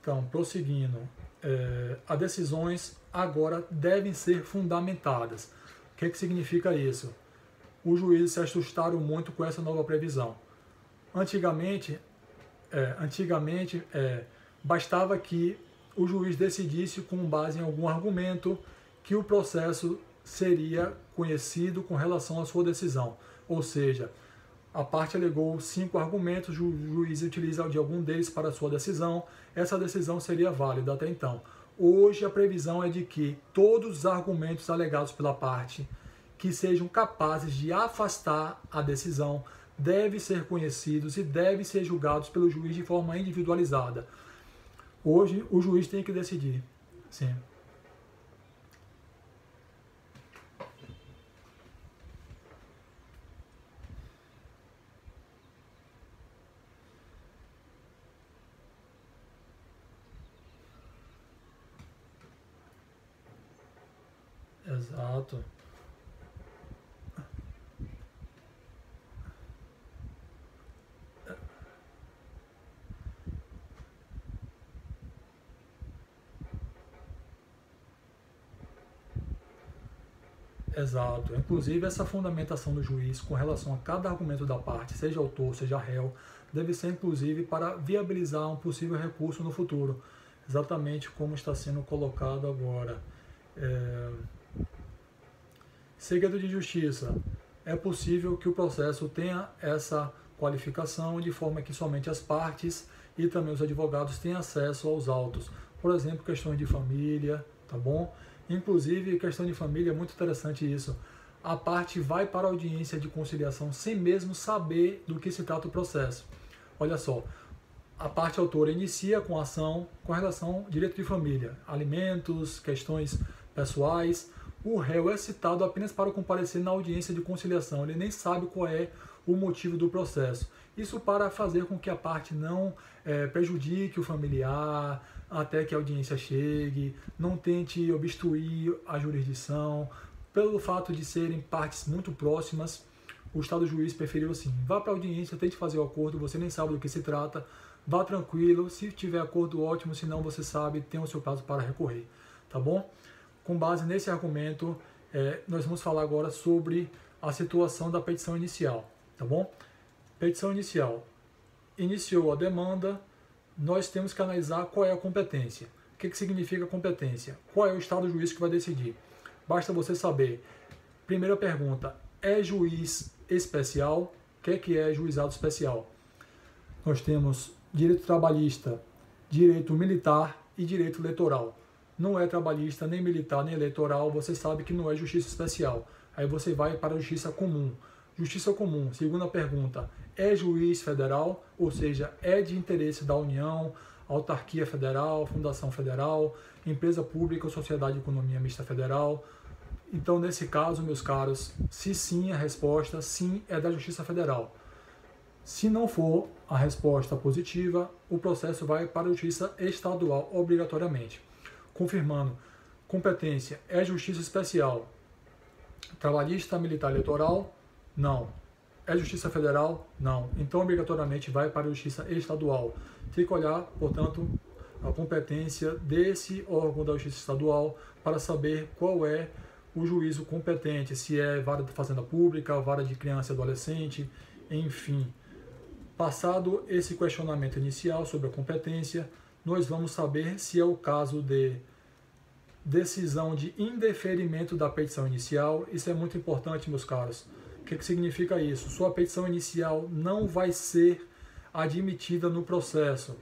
Então, prosseguindo, as decisões agora devem ser fundamentadas. O que significa isso? Os juízes se assustaram muito com essa nova previsão. Antigamente, bastava que o juiz decidisse com base em algum argumento que o processo seria conhecido com relação à sua decisão. Ou seja, a parte alegou 5 argumentos, o juiz utiliza de algum deles para a sua decisão, essa decisão seria válida até então. Hoje a previsão é de que todos os argumentos alegados pela parte que sejam capazes de afastar a decisão devem ser conhecidos e devem ser julgados pelo juiz de forma individualizada. Hoje o juiz tem que decidir. Sim. Exato. Exato. Inclusive, essa fundamentação do juiz com relação a cada argumento da parte, seja autor, seja réu, deve ser inclusive para viabilizar um possível recurso no futuro, exatamente como está sendo colocado agora. Segredo de justiça. É possível que o processo tenha essa qualificação de forma que somente as partes e também os advogados tenham acesso aos autos. Por exemplo, questões de família, tá bom? Inclusive, questão de família, é muito interessante isso. A parte vai para a audiência de conciliação sem mesmo saber do que se trata o processo. Olha só, a parte autora inicia com a ação com relação ao direito de família, alimentos, questões pessoais. O réu é citado apenas para comparecer na audiência de conciliação, ele nem sabe qual é o motivo do processo. Isso para fazer com que a parte não prejudique o familiar, até que a audiência chegue, não tente obstruir a jurisdição. Pelo fato de serem partes muito próximas, o Estado juiz preferiu assim, vá para a audiência, tente fazer o acordo, você nem sabe do que se trata, vá tranquilo, se tiver acordo ótimo, se não você sabe, tem o seu prazo para recorrer, tá bom? Com base nesse argumento, nós vamos falar agora sobre a situação da petição inicial, tá bom? Petição inicial. Iniciou a demanda, nós temos que analisar qual é a competência. O que significa competência? Qual é o Estado juiz que vai decidir? Basta você saber. Primeira pergunta, é juiz especial? O que é juizado especial? Nós temos direito trabalhista, direito militar e direito eleitoral. Não é trabalhista, nem militar, nem eleitoral, você sabe que não é justiça especial. Aí você vai para a justiça comum. Justiça comum, segunda pergunta, é juiz federal, ou seja, é de interesse da União, autarquia federal, fundação federal, empresa pública ou sociedade de economia mista federal. Então, nesse caso, meus caros, se sim, a resposta sim é da Justiça Federal. Se não for a resposta positiva, o processo vai para a Justiça Estadual obrigatoriamente. Confirmando, competência é Justiça Especial. Trabalhista, militar, eleitoral? Não. É Justiça Federal? Não. Então, obrigatoriamente, vai para a Justiça Estadual. Tem que olhar, portanto, a competência desse órgão da Justiça Estadual para saber qual é o juízo competente, se é vara de fazenda pública, vara de criança e adolescente, enfim. Passado esse questionamento inicial sobre a competência, nós vamos saber se é o caso de decisão de indeferimento da petição inicial. Isso é muito importante, meus caros. O que significa isso? Sua petição inicial não vai ser admitida no processo.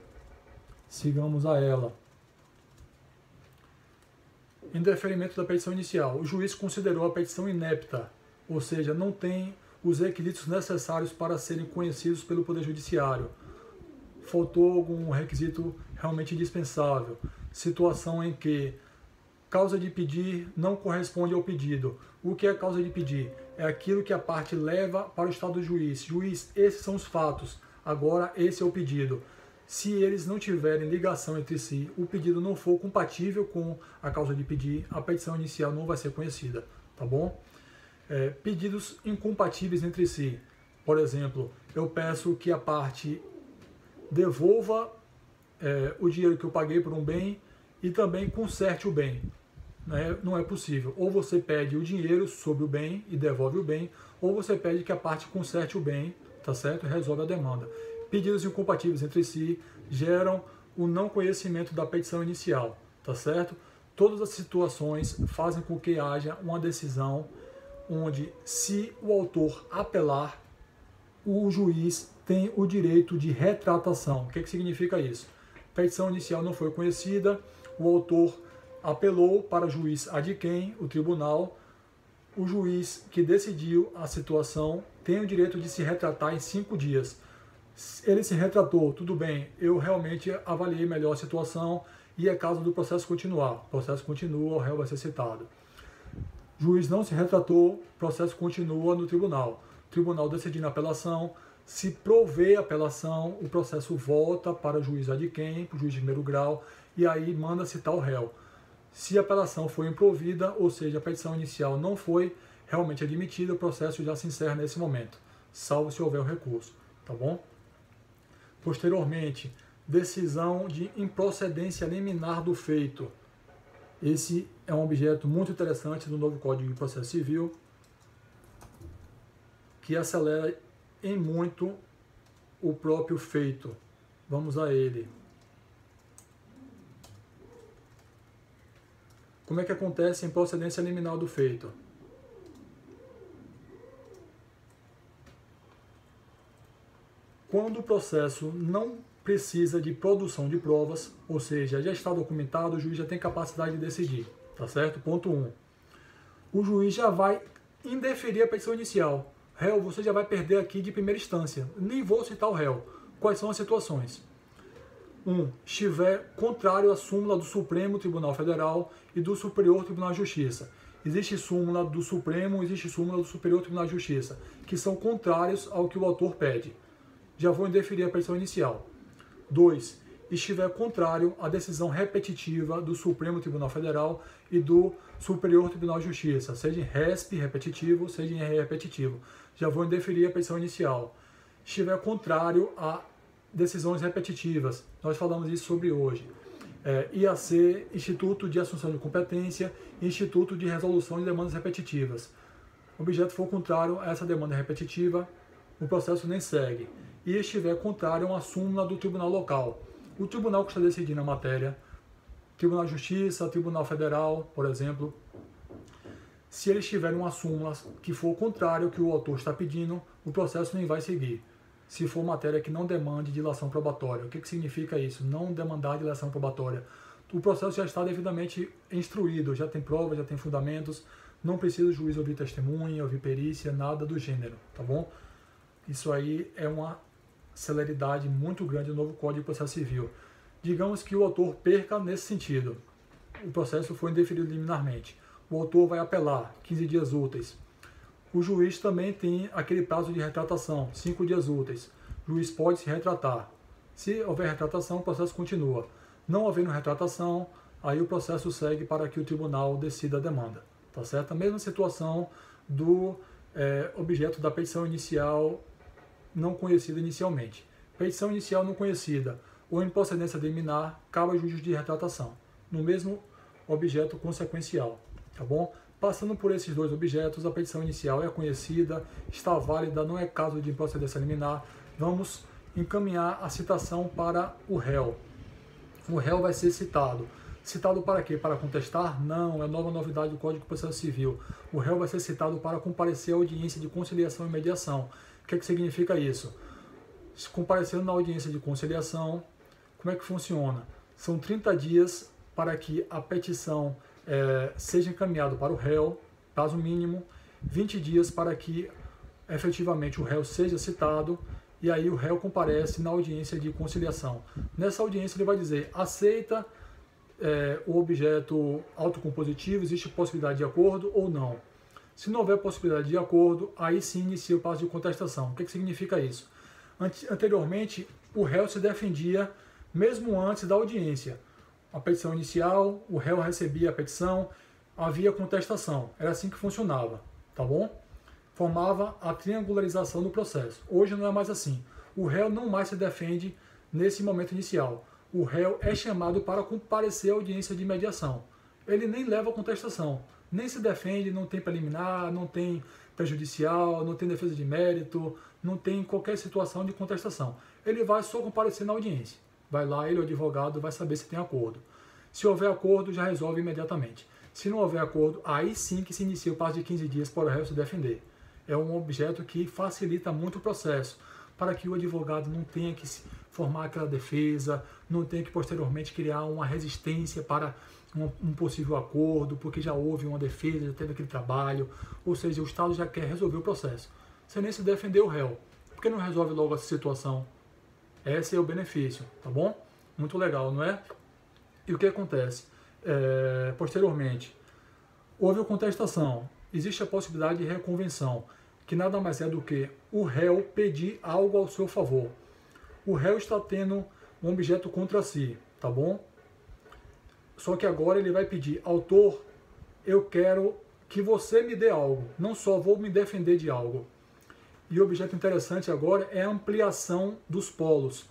Sigamos a ela. Indeferimento da petição inicial. O juiz considerou a petição inepta, ou seja, não tem os requisitos necessários para serem conhecidos pelo Poder Judiciário. Faltou algum requisito realmente indispensável. Situação em que causa de pedir não corresponde ao pedido. O que é causa de pedir? É aquilo que a parte leva para o estado do juiz. Juiz, esses são os fatos. Agora, esse é o pedido. Se eles não tiverem ligação entre si, o pedido não for compatível com a causa de pedir, a petição inicial não vai ser conhecida, tá bom? Pedidos incompatíveis entre si. Por exemplo, eu peço que a parte devolva o dinheiro que eu paguei por um bem e também conserte o bem. Né? Não é possível. Ou você pede o dinheiro sobre o bem e devolve o bem, ou você pede que a parte conserte o bem, tá certo? E resolve a demanda. Pedidos incompatíveis entre si geram o não conhecimento da petição inicial, tá certo? Todas as situações fazem com que haja uma decisão onde, se o autor apelar, o juiz tem o direito de retratação. O que significa isso? A petição inicial não foi conhecida, o autor apelou para o juiz ad quem, o tribunal. O juiz que decidiu a situação tem o direito de se retratar em 5 dias. Ele se retratou, tudo bem, eu realmente avaliei melhor a situação e é caso do processo continuar. O processo continua, o réu vai ser citado. O juiz não se retratou, o processo continua no tribunal. O tribunal decidindo a apelação, se prover a apelação, o processo volta para o juiz ad quem, para o juiz de primeiro grau, e aí manda citar o réu. Se a apelação foi improvida, ou seja, a petição inicial não foi realmente admitida, o processo já se encerra nesse momento, salvo se houver o recurso, tá bom? Posteriormente, decisão de improcedência liminar do feito. Esse é um objeto muito interessante do novo Código de Processo Civil, que acelera em muito o próprio feito. Vamos a ele. Como é que acontece a improcedência liminar do feito? Quando o processo não precisa de produção de provas, ou seja, já está documentado, o juiz já tem capacidade de decidir, tá certo? Ponto 1. O juiz já vai indeferir a petição inicial. Réu, você já vai perder aqui de primeira instância. Nem vou citar o réu. Quais são as situações? 1. Estiver contrário à súmula do Supremo Tribunal Federal e do Superior Tribunal de Justiça. Existe súmula do Supremo, existe súmula do Superior Tribunal de Justiça, que são contrários ao que o autor pede. Já vou indeferir a petição inicial. 2. Estiver contrário à decisão repetitiva do Supremo Tribunal Federal e do Superior Tribunal de Justiça, seja em RESP repetitivo, seja em RE repetitivo. Já vou indeferir a petição inicial. Estiver contrário a decisões repetitivas, nós falamos isso sobre hoje. IAC, Instituto de Assunção de Competência, Instituto de Resolução de Demandas Repetitivas. O objeto for contrário a essa demanda repetitiva, o processo nem segue. E estiver contrário a uma súmula do tribunal local. O tribunal que está decidindo a matéria, Tribunal de Justiça, Tribunal Federal, por exemplo, se eles tiverem uma súmula que for contrário ao que o autor está pedindo, o processo nem vai seguir. Se for matéria que não demande dilação probatória. O que significa isso? Não demandar dilação probatória. O processo já está devidamente instruído, já tem provas, já tem fundamentos, não precisa o juiz ouvir testemunha, ouvir perícia, nada do gênero, tá bom? Isso aí é uma celeridade muito grande no novo Código de Processo Civil. Digamos que o autor perca nesse sentido. O processo foi indeferido liminarmente. O autor vai apelar, 15 dias úteis. O juiz também tem aquele prazo de retratação, 5 dias úteis. O juiz pode se retratar. Se houver retratação, o processo continua. Não havendo retratação, aí o processo segue para que o tribunal decida a demanda. Tá certo? A mesma situação do objeto da petição inicial não conhecida inicialmente. Petição inicial não conhecida ou improcedência liminar, cabe ao juiz de retratação, no mesmo objeto consequencial. Tá bom? Passando por esses dois objetos, a petição inicial é conhecida, está válida, não é caso de improcedência liminar. Vamos encaminhar a citação para o réu. O réu vai ser citado. Citado para quê? Para contestar? Não, é nova novidade do Código de Processo Civil. O réu vai ser citado para comparecer à audiência de conciliação e mediação. O que significa isso? Comparecendo na audiência de conciliação, como é que funciona? São 30 dias para que a petição seja encaminhada para o réu, prazo mínimo, 20 dias para que efetivamente o réu seja citado, e aí o réu comparece na audiência de conciliação. Nessa audiência ele vai dizer, aceita o objeto autocompositivo, existe possibilidade de acordo ou não. Se não houver possibilidade de acordo, aí sim inicia o prazo de contestação. O que significa isso? Anteriormente, o réu se defendia mesmo antes da audiência. A petição inicial, o réu recebia a petição, havia contestação. Era assim que funcionava, tá bom? Formava a triangularização do processo. Hoje não é mais assim. O réu não mais se defende nesse momento inicial. o réu é chamado para comparecer à audiência de mediação. Ele nem leva a contestação, nem se defende, não tem preliminar, não tem prejudicial, não tem defesa de mérito, não tem qualquer situação de contestação. Ele vai só comparecer na audiência. Vai lá, ele, o advogado, vai saber se tem acordo. Se houver acordo, já resolve imediatamente. Se não houver acordo, aí sim que se inicia o prazo de 15 dias para o réu se defender. É um objeto que facilita muito o processo, para que o advogado não tenha que formar aquela defesa, não tenha que posteriormente criar uma resistência para um possível acordo, porque já houve uma defesa, já teve aquele trabalho, ou seja, o Estado já quer resolver o processo. Sem nem se defender o réu. Por que não resolve logo essa situação? Esse é o benefício, tá bom? Muito legal, não é? E o que acontece? Posteriormente, houve a contestação, existe a possibilidade de reconvenção, que nada mais é do que o réu pedir algo ao seu favor. O réu está tendo um objeto contra si, tá bom? Só que agora ele vai pedir, autor, eu quero que você me dê algo, não só vou me defender de algo. E o objeto interessante agora é a ampliação dos polos.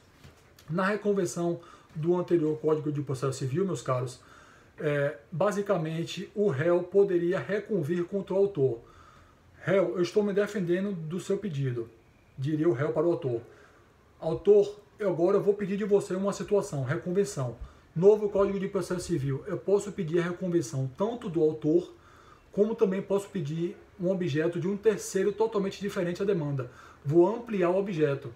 Na reconvenção do anterior Código de Processo Civil, meus caros, basicamente o réu poderia reconvir contra o autor. Réu, eu estou me defendendo do seu pedido, diria o réu para o autor. Autor, agora eu vou pedir de você uma situação, reconvenção. Novo Código de Processo Civil, eu posso pedir a reconvenção tanto do autor, como também posso pedir um objeto de um terceiro totalmente diferente à demanda. Vou ampliar o objeto.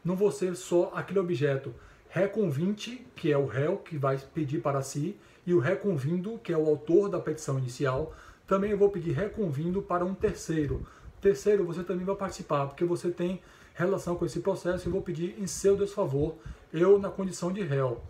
Não vou ser só aquele objeto reconvinte, que é o réu que vai pedir para si, e o reconvindo, que é o autor da petição inicial. Também eu vou pedir reconvindo para um terceiro. Terceiro, você também vai participar, porque você tem relação com esse processo e vou pedir em seu desfavor, eu na condição de réu.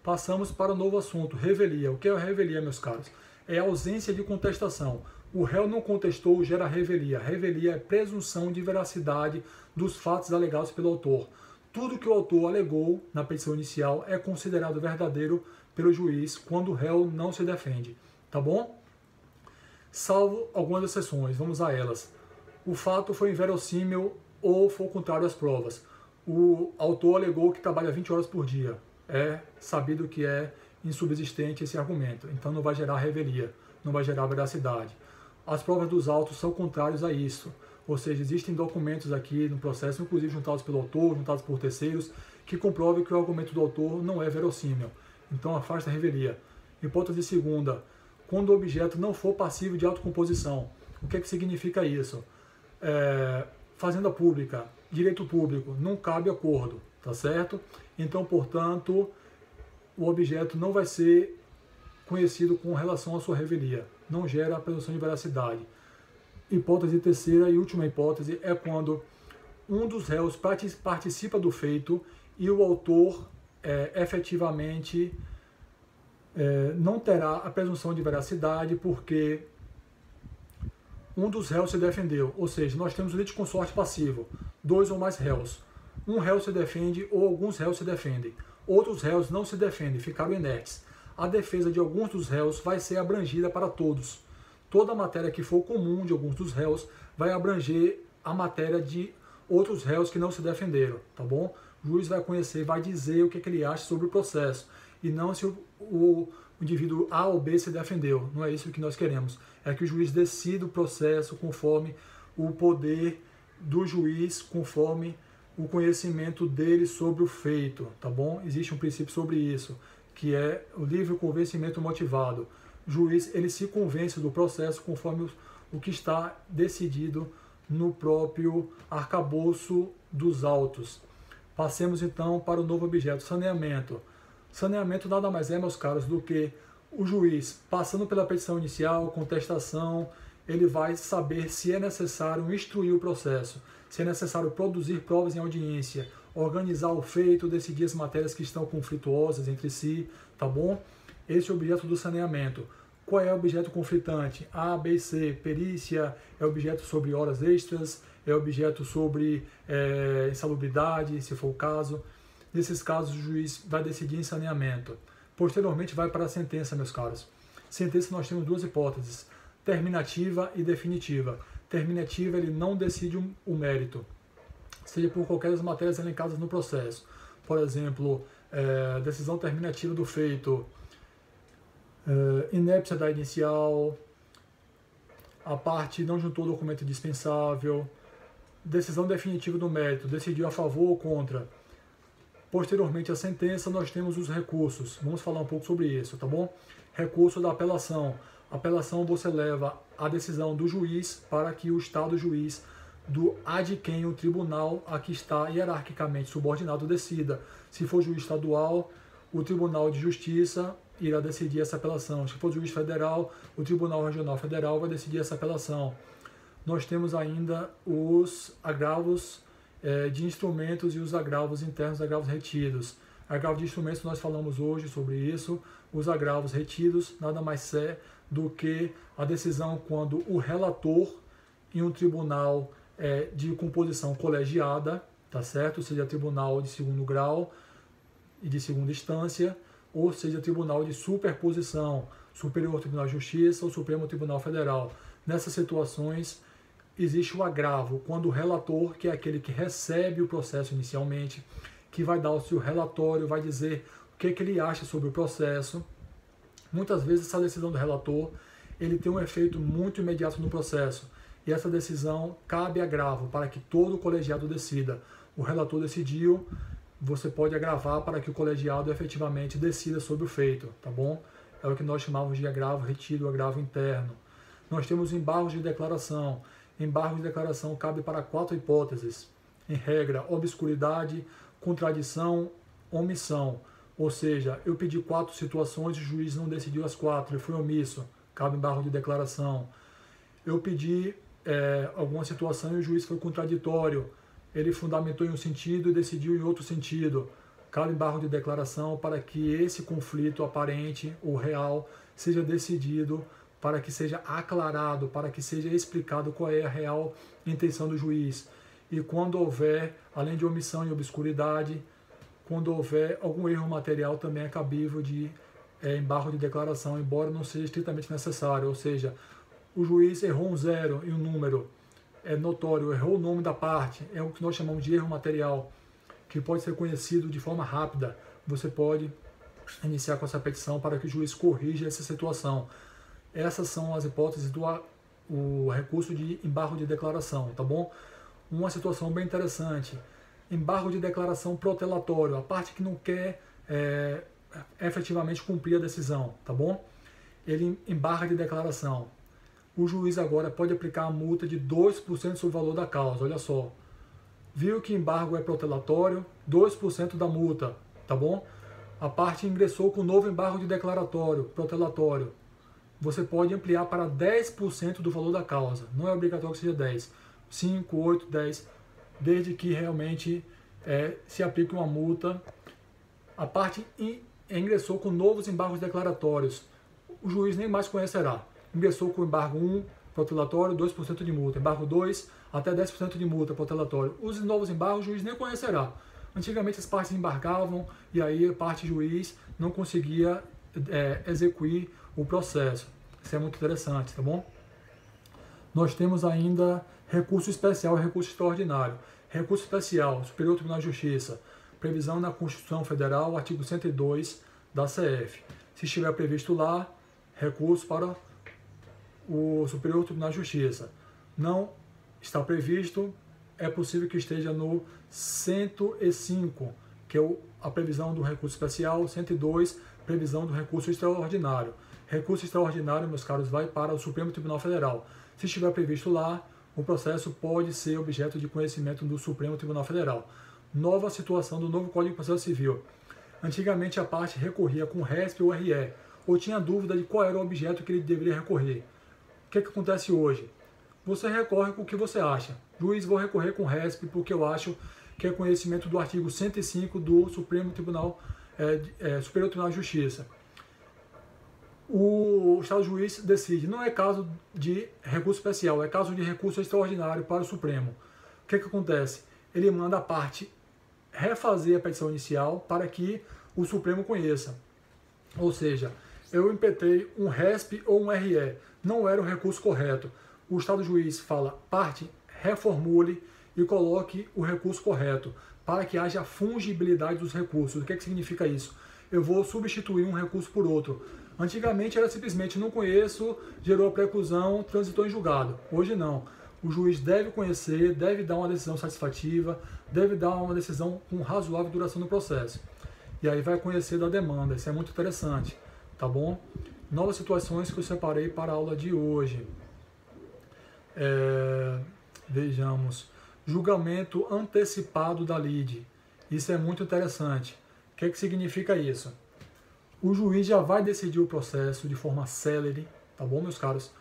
Passamos para o novo assunto, revelia. O que é a revelia, meus caros? É a ausência de contestação. O réu não contestou, gera revelia. Revelia é presunção de veracidade dos fatos alegados pelo autor. Tudo que o autor alegou na petição inicial é considerado verdadeiro pelo juiz quando o réu não se defende. Tá bom? Salvo algumas exceções, vamos a elas. O fato foi inverossímil ou foi contrário às provas. O autor alegou que trabalha 20 horas por dia. É sabido que é insubsistente esse argumento, então não vai gerar revelia, não vai gerar veracidade. As provas dos autos são contrários a isso, ou seja, existem documentos aqui no processo, inclusive juntados pelo autor, juntados por terceiros, que comprovem que o argumento do autor não é verossímil, então afasta a revelia. Hipótese segunda, quando o objeto não for passível de autocomposição. O que é que significa isso? Fazenda pública, direito público, não cabe acordo, tá certo? Então, portanto, o objeto não vai ser conhecido com relação à sua revelia, não gera a presunção de veracidade. Hipótese terceira e última hipótese é quando um dos réus participa do feito e o autor efetivamente não terá a presunção de veracidade porque um dos réus se defendeu, ou seja, nós temos o litisconsorte passivo, 2 ou mais réus. Um réu se defende ou alguns réus se defendem. Outros réus não se defendem, ficaram inertes. A defesa de alguns dos réus vai ser abrangida para todos. Toda a matéria que for comum de alguns dos réus vai abranger a matéria de outros réus que não se defenderam, tá bom? O juiz vai conhecer, vai dizer o que ele acha sobre o processo e não se o indivíduo A ou B se defendeu. Não é isso que nós queremos. É que o juiz decida o processo conforme o poder do juiz, conforme o conhecimento dele sobre o feito, tá bom? Existe um princípio sobre isso, que é o livre convencimento motivado. O juiz, ele se convence do processo conforme o que está decidido no próprio arcabouço dos autos. Passemos então para o novo objeto, saneamento. Saneamento nada mais é, meus caros, do que o juiz, passando pela petição inicial, contestação, ele vai saber se é necessário instruir o processo, se é necessário produzir provas em audiência, organizar o feito, decidir as matérias que estão conflituosas entre si, tá bom? Esse é o objeto do saneamento. Qual é o objeto conflitante? A, B, C. Perícia é objeto sobre horas extras, é objeto sobre insalubridade, se for o caso. Nesses casos, o juiz vai decidir em saneamento. Posteriormente, vai para a sentença, meus caros. Sentença, nós temos duas hipóteses, terminativa e definitiva. Terminativa, ele não decide o mérito, seja por qualquer das matérias elencadas no processo. Por exemplo, decisão terminativa do feito, inépcia da inicial, a parte não juntou o documento indispensável, decisão definitiva do mérito, decidiu a favor ou contra. Posteriormente à sentença, nós temos os recursos. Vamos falar um pouco sobre isso, tá bom? Recurso da apelação. Apelação você leva a decisão do juiz para que o Estado juiz do ad quem o tribunal a que está hierarquicamente subordinado decida. Se for juiz estadual, o Tribunal de Justiça irá decidir essa apelação. Se for juiz federal, o Tribunal Regional Federal vai decidir essa apelação. Nós temos ainda os agravos de instrumentos e os agravos internos, agravos retidos. Agravo de instrumentos, nós falamos hoje sobre isso. Os agravos retidos nada mais é do que a decisão quando o relator em um tribunal de composição colegiada, tá certo? Seja tribunal de segundo grau e de segunda instância, ou seja tribunal de superposição, Superior Tribunal de Justiça ou Supremo Tribunal Federal. Nessas situações, existe o agravo, quando o relator, que é aquele que recebe o processo inicialmente, que vai dar o seu relatório, vai dizer o que ele acha sobre o processo. Muitas vezes essa decisão do relator, ele tem um efeito muito imediato no processo. E essa decisão cabe agravo para que todo o colegiado decida. O relator decidiu, você pode agravar para que o colegiado efetivamente decida sobre o feito, tá bom? É o que nós chamamos de agravo retido, agravo interno. Nós temos embargos de declaração. Embargo de declaração cabe para 4 hipóteses. Em regra, obscuridade, contradição, omissão. Ou seja, eu pedi 4 situações e o juiz não decidiu as 4, ele foi omisso. Cabe embargo de declaração. Eu pedi alguma situação e o juiz foi contraditório. Ele fundamentou em um sentido e decidiu em outro sentido. Cabe embargo de declaração para que esse conflito aparente ou real seja decidido, para que seja aclarado, para que seja explicado qual é a real intenção do juiz. E quando houver, além de omissão e obscuridade, quando houver algum erro material, também é cabível de embargo de declaração, embora não seja estritamente necessário. Ou seja, o juiz errou um 0 e um número, é notório, errou o nome da parte, é o que nós chamamos de erro material, que pode ser conhecido de forma rápida. Você pode iniciar com essa petição para que o juiz corrija essa situação. Essas são as hipóteses do recurso de embargo de declaração, tá bom? Uma situação bem interessante, embargo de declaração protelatório, a parte que não quer efetivamente cumprir a decisão, tá bom? Ele embarga de declaração. O juiz agora pode aplicar a multa de 2% sobre o valor da causa, olha só. Viu que embargo é protelatório, 2% da multa, tá bom? A parte ingressou com novo embargo de declaratório, protelatório. Você pode ampliar para 10% do valor da causa. Não é obrigatório que seja 10, 5, 8, 10, desde que realmente se aplique uma multa. A parte ingressou com novos embargos declaratórios. O juiz nem mais conhecerá. Ingressou com embargo 1, protelatório, 2% de multa. Embargo 2, até 10% de multa, protelatório. Os novos embargos o juiz nem conhecerá. Antigamente as partes embargavam e aí a parte juiz não conseguia execuir o processo. Isso é muito interessante, tá bom? Nós temos ainda recurso especial e recurso extraordinário. Recurso especial, Superior Tribunal de Justiça, previsão na Constituição Federal, artigo 102 da CF. Se estiver previsto lá, recurso para o Superior Tribunal de Justiça. Não está previsto, é possível que esteja no 105, que é a previsão do recurso especial, 102, previsão do recurso extraordinário. Recurso extraordinário, meus caros, vai para o Supremo Tribunal Federal. Se estiver previsto lá, o processo pode ser objeto de conhecimento do Supremo Tribunal Federal. Nova situação do novo Código de Processo Civil. Antigamente a parte recorria com RESP ou RE, ou tinha dúvida de qual era o objeto que ele deveria recorrer. O que acontece hoje? Você recorre com o que você acha. Juiz, vou recorrer com RESP porque eu acho que é conhecimento do artigo 105 do Supremo Tribunal, Superior Tribunal de Justiça. O Estado juiz decide, não é caso de recurso especial, é caso de recurso extraordinário para o Supremo. O que acontece? Ele manda a parte refazer a petição inicial para que o Supremo conheça. Ou seja, eu impetrei um RESP ou um RE, não era o recurso correto. O Estado juiz fala, parte, reformule e coloque o recurso correto. para que haja fungibilidade dos recursos. O que significa isso? Eu vou substituir um recurso por outro. Antigamente era simplesmente não conheço, gerou a preclusão, transitou em julgado. Hoje não. O juiz deve conhecer, deve dar uma decisão satisfativa, deve dar uma decisão com razoável duração do processo. E aí vai conhecer da demanda. Isso é muito interessante, tá bom? Novas situações que eu separei para a aula de hoje. Vejamos. Julgamento antecipado da lide. Isso é muito interessante. O que significa isso? O juiz já vai decidir o processo de forma célere, tá bom, meus caros?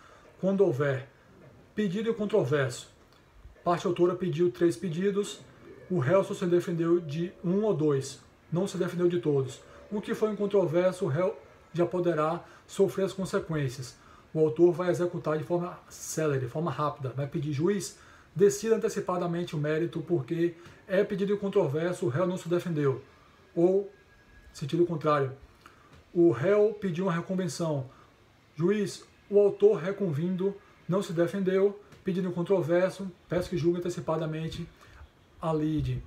Quando houver pedido e controverso. Parte autora pediu 3 pedidos, o réu só se defendeu de 1 ou 2, não se defendeu de todos. O que foi em controverso, o réu já poderá sofrer as consequências. O autor vai executar de forma célere, de forma rápida, vai pedir juiz, decida antecipadamente o mérito porque é pedido e controverso, o réu não se defendeu. Ou, sentido contrário, o réu pediu uma reconvenção. Juiz, o autor reconvindo não se defendeu, pedido em controverso, peço que julgue antecipadamente a lide.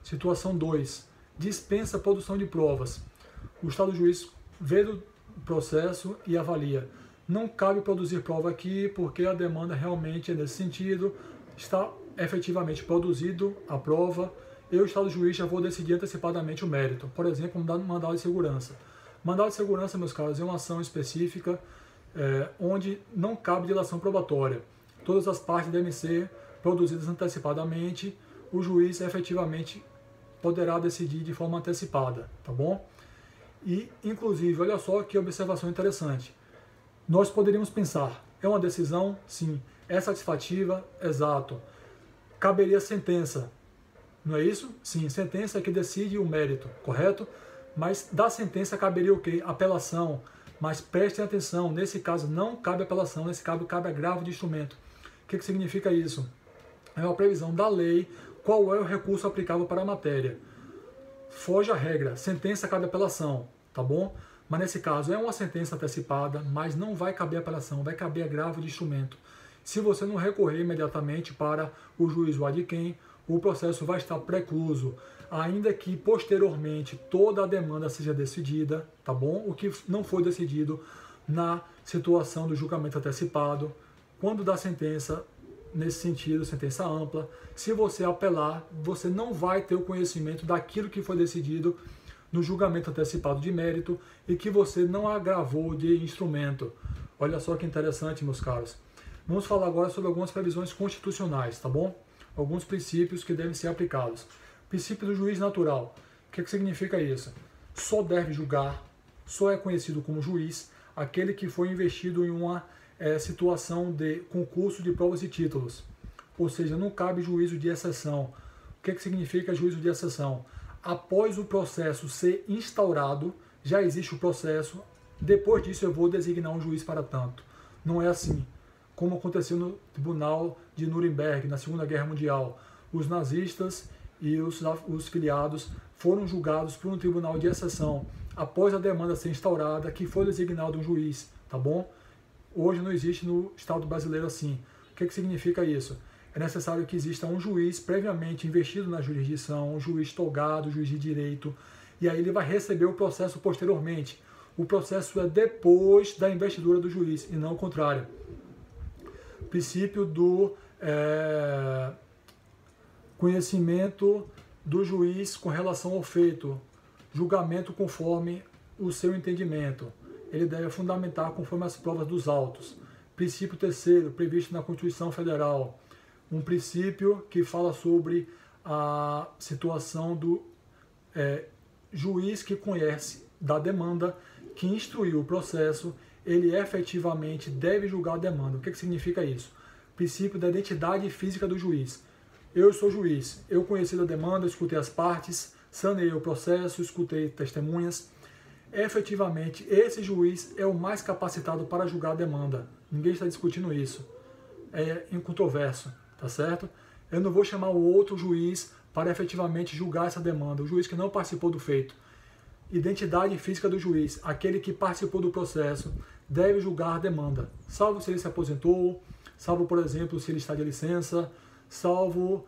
Situação 2. Dispensa a produção de provas. O Estado juiz vê o processo e avalia. Não cabe produzir prova aqui porque a demanda realmente é nesse sentido, está efetivamente produzido a prova, eu, Estado juiz, já vou decidir antecipadamente o mérito. Por exemplo, um mandado de segurança. Mandado de segurança, meus caros, é uma ação específica onde não cabe dilação probatória. Todas as partes devem ser produzidas antecipadamente, o juiz efetivamente poderá decidir de forma antecipada, tá bom? E, inclusive, olha só que observação interessante. Nós poderíamos pensar, é uma decisão? Sim. É satisfativa? Exato. Caberia sentença, não é isso? Sim, sentença é que decide o mérito, correto? Mas da sentença caberia o quê? Apelação. Mas prestem atenção, nesse caso não cabe apelação, nesse caso cabe agravo de instrumento. O que significa isso? É uma previsão da lei, qual é o recurso aplicável para a matéria. Foge a regra, sentença cabe apelação, tá bom? Mas nesse caso é uma sentença antecipada, mas não vai caber apelação, vai caber agravo de instrumento. Se você não recorrer imediatamente para o juízo ad quem, o processo vai estar precluso, ainda que posteriormente toda a demanda seja decidida, tá bom? O que não foi decidido na situação do julgamento antecipado, quando dá sentença, nesse sentido, sentença ampla, se você apelar, você não vai ter o conhecimento daquilo que foi decidido no julgamento antecipado de mérito e que você não agravou de instrumento. Olha só que interessante, meus caros. Vamos falar agora sobre algumas previsões constitucionais, tá bom? Alguns princípios que devem ser aplicados. Princípio do juiz natural. O que significa isso? Só deve julgar, só é conhecido como juiz, aquele que foi investido em uma situação de concurso de provas e títulos. Ou seja, não cabe juízo de exceção. O que significa juízo de exceção? Após o processo ser instaurado, já existe o processo, depois disso eu vou designar um juiz para tanto. Não é assim. Como aconteceu no Tribunal de Nuremberg, na Segunda Guerra Mundial. Os nazistas e os filiados foram julgados por um tribunal de exceção, após a demanda ser instaurada, que foi designado um juiz, tá bom? Hoje não existe no Estado brasileiro assim. O que significa isso? É necessário que exista um juiz previamente investido na jurisdição, um juiz togado, um juiz de direito, e aí ele vai receber o processo posteriormente. O processo é depois da investidura do juiz, e não o contrário. Princípio do conhecimento do juiz com relação ao feito, julgamento conforme o seu entendimento. Ele deve fundamentar conforme as provas dos autos. Princípio terceiro, previsto na Constituição Federal, um princípio que fala sobre a situação do juiz que conhece da demanda, que instruiu o processo, ele efetivamente deve julgar a demanda. O que significa isso? Princípio da identidade física do juiz. Eu sou juiz, eu conheci a demanda, escutei as partes, saneei o processo, escutei testemunhas. Efetivamente, esse juiz é o mais capacitado para julgar a demanda. Ninguém está discutindo isso. É incontroverso, tá certo? Eu não vou chamar o outro juiz para efetivamente julgar essa demanda, o juiz que não participou do feito. Identidade física do juiz, aquele que participou do processo, deve julgar a demanda, salvo se ele se aposentou, salvo, por exemplo, se ele está de licença, salvo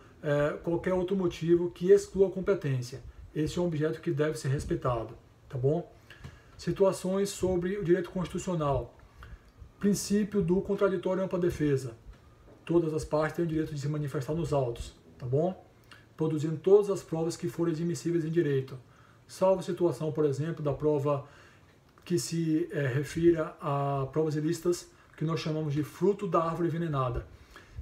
qualquer outro motivo que exclua a competência. Esse é um objeto que deve ser respeitado, tá bom? Situações sobre o direito constitucional. Princípio do contraditório e ampla defesa. Todas as partes têm o direito de se manifestar nos autos, tá bom? Produzindo todas as provas que forem admissíveis em direito. Salvo a situação, por exemplo, da prova que se refira a provas ilícitas, que nós chamamos de fruto da árvore envenenada.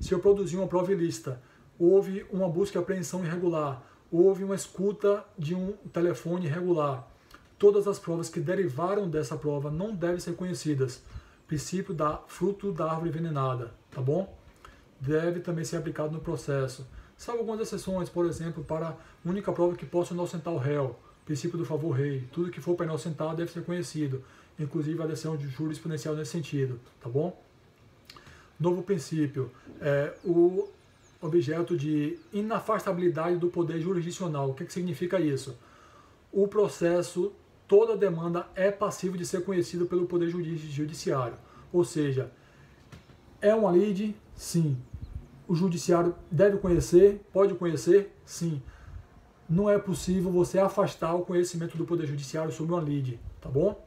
Se eu produzir uma prova ilícita, houve uma busca e apreensão irregular, houve uma escuta de um telefone irregular, todas as provas que derivaram dessa prova não devem ser conhecidas. Princípio da fruto da árvore envenenada, tá bom? Deve também ser aplicado no processo. Salvo algumas exceções, por exemplo, para a única prova que possa inocentar o réu, princípio do favor rei. Tudo que for para inocentar deve ser conhecido, inclusive a decisão de jurisprudencial nesse sentido, tá bom? Novo princípio, o objeto de inafastabilidade do poder jurisdicional. O que significa isso? O processo, toda demanda é passível de ser conhecido pelo poder judiciário. Ou seja, é uma lide? Sim. O judiciário deve conhecer? Pode conhecer? Sim. Não é possível você afastar o conhecimento do poder judiciário sobre uma lide, tá bom?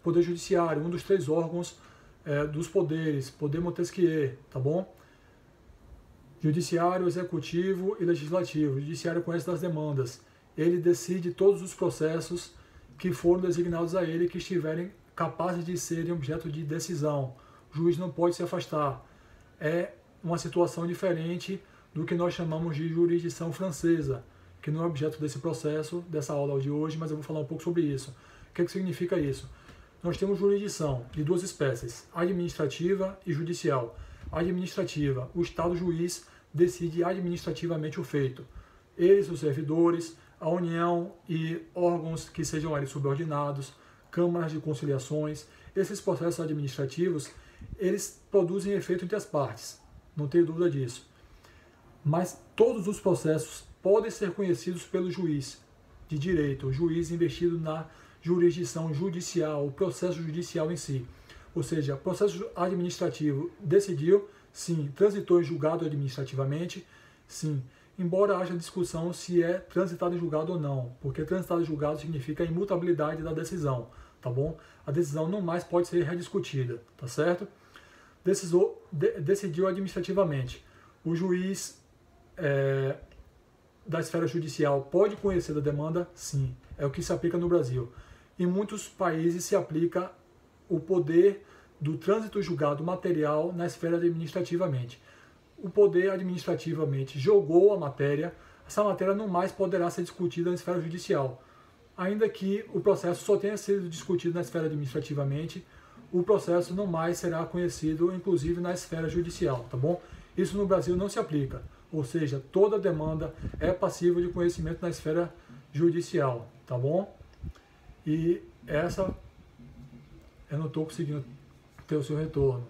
Poder judiciário, um dos 3 órgãos dos poderes, poder Montesquieu, tá bom? Judiciário, executivo e legislativo. O judiciário conhece das demandas. Ele decide todos os processos que foram designados a ele que estiverem capazes de serem objeto de decisão. O juiz não pode se afastar. É uma situação diferente do que nós chamamos de jurisdição francesa, que não é objeto desse processo, dessa aula de hoje, mas eu vou falar um pouco sobre isso. O que significa isso? Nós temos jurisdição de 2 espécies, administrativa e judicial. Administrativa, o Estado juiz decide administrativamente o feito. Eles, os servidores, a União e órgãos que sejam ali subordinados, câmaras de conciliações, esses processos administrativos, eles produzem efeito entre as partes, não tenho dúvida disso. Mas todos os processos podem ser conhecidos pelo juiz de direito, o juiz investido na jurisdição judicial, o processo judicial em si. Ou seja, processo administrativo decidiu, sim. Transitou em julgado administrativamente, sim. Embora haja discussão se é transitado em julgado ou não, porque transitado em julgado significa a imutabilidade da decisão, tá bom? A decisão não mais pode ser rediscutida, tá certo? Decidiu administrativamente. O juiz da esfera judicial pode conhecer da demanda? Sim. É o que se aplica no Brasil. Em muitos países se aplica o poder do trânsito julgado material na esfera administrativamente. O poder administrativamente julgou a matéria, essa matéria não mais poderá ser discutida na esfera judicial. Ainda que o processo só tenha sido discutido na esfera administrativamente, o processo não mais será conhecido, inclusive na esfera judicial, tá bom? Isso no Brasil não se aplica, ou seja, toda demanda é passível de conhecimento na esfera judicial, tá bom? E essa eu não estou conseguindo ter o seu retorno.